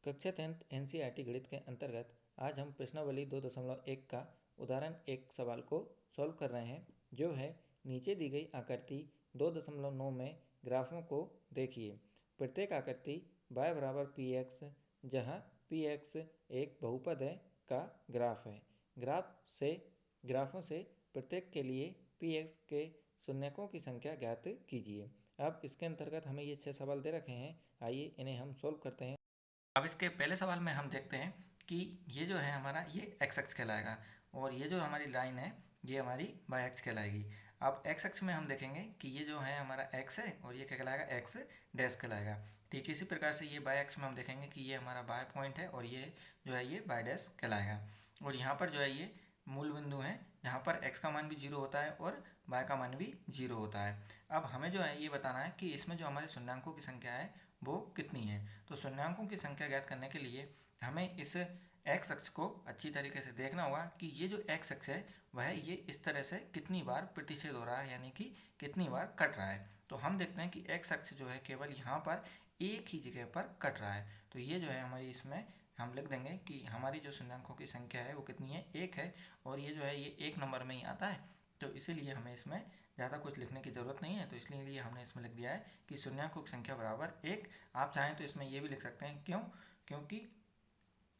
कक्षा 10th NCERT गणित के अंतर्गत आज हम प्रश्नावली 2.1 का उदाहरण 1 सवाल को सॉल्व कर रहे हैं, जो है नीचे दी गई आकृति 2.9 में ग्राफों को देखिए। प्रत्येक आकृति y बराबर px, जहाँ px एक बहुपद है, का ग्राफ है। ग्राफों से प्रत्येक के लिए px के शून्यकों की संख्या ज्ञात कीजिए। अब इसके अंतर्गत हमें ये 6 सवाल दे रखे हैं, आइए इन्हें हम सॉल्व करते हैं। अब इसके पहले सवाल में हम देखते हैं कि ये जो है हमारा ये एक्स अक्ष कहलाएगा और ये जो हमारी लाइन है ये हमारी वाई अक्ष कहलाएगी। अब एक्स अक्ष में हम देखेंगे कि ये जो है हमारा एक्स है और ये क्या कहलाएगा, एक्स डैश कहलाएगा। ठीक इसी प्रकार से ये वाई अक्ष में हम देखेंगे कि ये हमारा वाई पॉइंट है और ये जो है ये वाई डैश कहलाएगा। और यहाँ पर जो है ये मूल बिंदु है जहाँ पर x का मान भी 0 होता है और y का मान भी 0 होता है। अब हमें जो है ये बताना है कि इसमें जो हमारे शून्यांकों की संख्या है वो कितनी है। तो शून्यांकों की संख्या ज्ञात करने के लिए हमें इस x अक्ष को अच्छी तरीके से देखना होगा कि ये जो x अक्ष है वह ये इस तरह से कितनी बार प्रतिच्छेद हो रहा है, यानी कि कितनी बार कट रहा है। तो हम देखते हैं कि x अक्ष जो है केवल यहाँ पर एक ही जगह पर कट रहा है। तो ये जो है हमारी इसमें हम लिख देंगे कि हमारी जो शून्यांकों की संख्या है वो कितनी है, एक है। और ये जो है ये एक नंबर में ही आता है, तो इसीलिए हमें इसमें ज़्यादा कुछ लिखने की ज़रूरत नहीं है। तो इसलिए हमने इसमें लिख दिया है कि शून्यांकों की संख्या बराबर एक। आप चाहें तो इसमें ये भी लिख सकते हैं, क्योंकि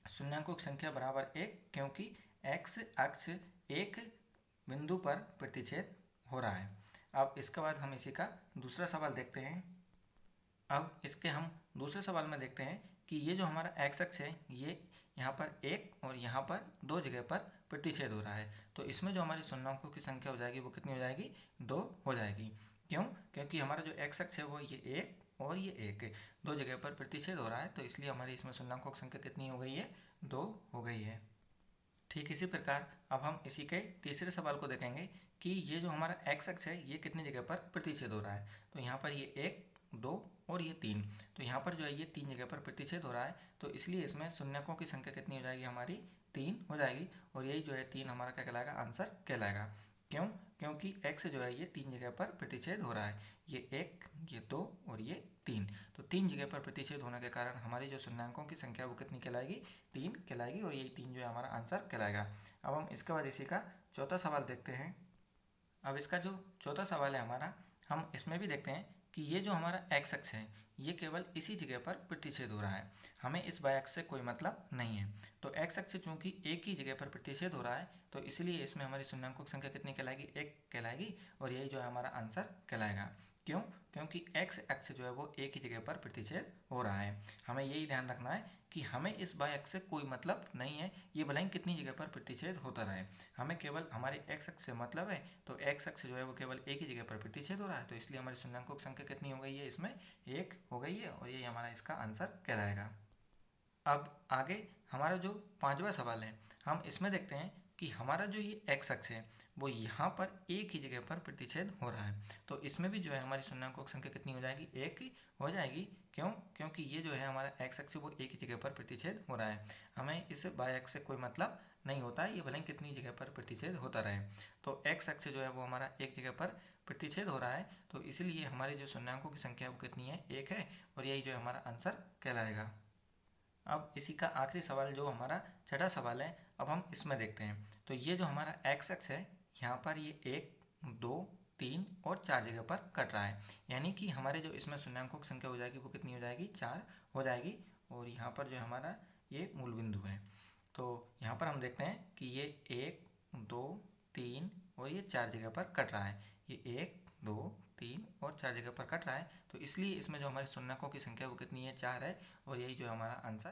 शून्यांकों की संख्या बराबर एक, क्योंकि x अक्ष एक बिंदु पर प्रतिच्छेद हो रहा है। अब इसके बाद हम इसी का दूसरा सवाल देखते हैं। अब इसके हम दूसरे सवाल में देखते हैं कि ये जो हमारा x अक्ष है ये यहाँ पर एक और यहाँ पर दो जगह पर प्रतिच्छेद हो रहा है। तो इसमें जो हमारी शून्यांकों की संख्या हो जाएगी वो कितनी हो जाएगी, 2 हो जाएगी। क्योंकि हमारा जो x अक्ष है वो ये एक और ये एक दो जगह पर प्रतिच्छेद हो रहा है, तो इसलिए हमारी इसमें शून्यांकों की संख्या कितनी हो गई है, 2 हो गई है। ठीक इसी प्रकार अब हम इसी के तीसरे सवाल को देखेंगे कि ये जो हमारा x अक्ष है ये कितनी जगह पर प्रतिच्छेद हो रहा है। तो यहाँ पर ये एक, दो और ये तीन, तो यहाँ पर जो है ये 3 जगह पर प्रतिच्छेद हो रहा है। तो इसलिए इसमें शून्यकों की संख्या कितनी हो जाएगी, हमारी 3 हो जाएगी। और यही जो है 3 हमारा क्या कहलाएगा, आंसर कहलाएगा। क्योंकि x जो है ये 3 जगह पर प्रतिच्छेद हो रहा है, ये एक, ये दो और ये तीन। तो 3 जगह पर प्रतिच्छेद होने के कारण हमारी जो शून्यांकों की संख्या वो कितनी कहलाएगी, 3 कहलाएगी। और यही 3 जो है हमारा आंसर कहलाएगा। अब हम इसके बाद इसी का चौथा सवाल देखते हैं। अब इसका जो चौथा सवाल है हमारा, हम इसमें भी देखते हैं कि ये जो हमारा x अक्ष है ये केवल इसी जगह पर प्रतिच्छेद हो रहा है, हमें इस y अक्ष से कोई मतलब नहीं है। तो x अक्ष चूंकि एक ही जगह पर प्रतिच्छेद हो रहा है, तो इसलिए इसमें हमारी शून्यांकों की संख्या कितनी कहलाएगी, 1 कहलाएगी। और यही जो है हमारा आंसर कहलाएगा। क्योंकि x अक्ष जो है वो एक ही जगह पर प्रतिच्छेद हो रहा है। हमें यही ध्यान रखना है कि हमें इस y अक्ष से कोई मतलब नहीं है, ये भले ही कितनी जगह पर प्रतिच्छेद होता रहे, हमें केवल हमारे x अक्ष से मतलब है। तो x अक्ष जो है वो केवल एक ही जगह पर प्रतिच्छेद हो रहा है, तो इसलिए हमारी शून्यांकों की संख्या कितनी हो गई है, इसमें 1 हो गई है। और यही हमारा इसका आंसर कहलाएगा। अब आगे हमारा जो पांचवा सवाल है, हम इसमें देखते हैं कि हमारा जो ये x अक्ष है वो यहाँ पर एक ही जगह पर प्रतिच्छेद हो रहा है। तो इसमें भी जो है हमारी शून्यांकों की संख्या कितनी हो जाएगी, 1 हो जाएगी। क्योंकि ये जो है हमारा x अक्ष वो एक ही जगह पर प्रतिच्छेद हो रहा है, हमें इस y अक्ष से कोई मतलब नहीं होता है, ये भले ही कितनी जगह पर प्रतिच्छेद होता रहे। तो x अक्ष जो है वो हमारा एक जगह पर प्रतिच्छेद हो रहा है, तो इसलिए हमारी जो शून्यांकों की संख्या वो कितनी है, 1 है। और यही जो है हमारा आंसर कहलाएगा। अब इसी का आखिरी सवाल जो हमारा छठा सवाल है, अब हम इसमें देखते हैं। तो ये जो हमारा x अक्ष है यहाँ पर ये 1, 2, 3 और 4 जगह पर कट रहा है, यानी कि हमारे जो इसमें शून्यांकों की संख्या हो जाएगी वो कितनी हो जाएगी, 4 हो जाएगी। और यहाँ पर जो हमारा ये मूल बिंदु है, तो यहाँ पर हम देखते हैं कि ये 1, 2, 3 और ये 4 जगह पर कट रहा है, ये 1, 2, 3 और 4 जगह पर कट रहा है। तो इसलिए इसमें जो हमारी शून्यकों की संख्या वो कितनी है, 4 है। और यही जो हमारा आंसर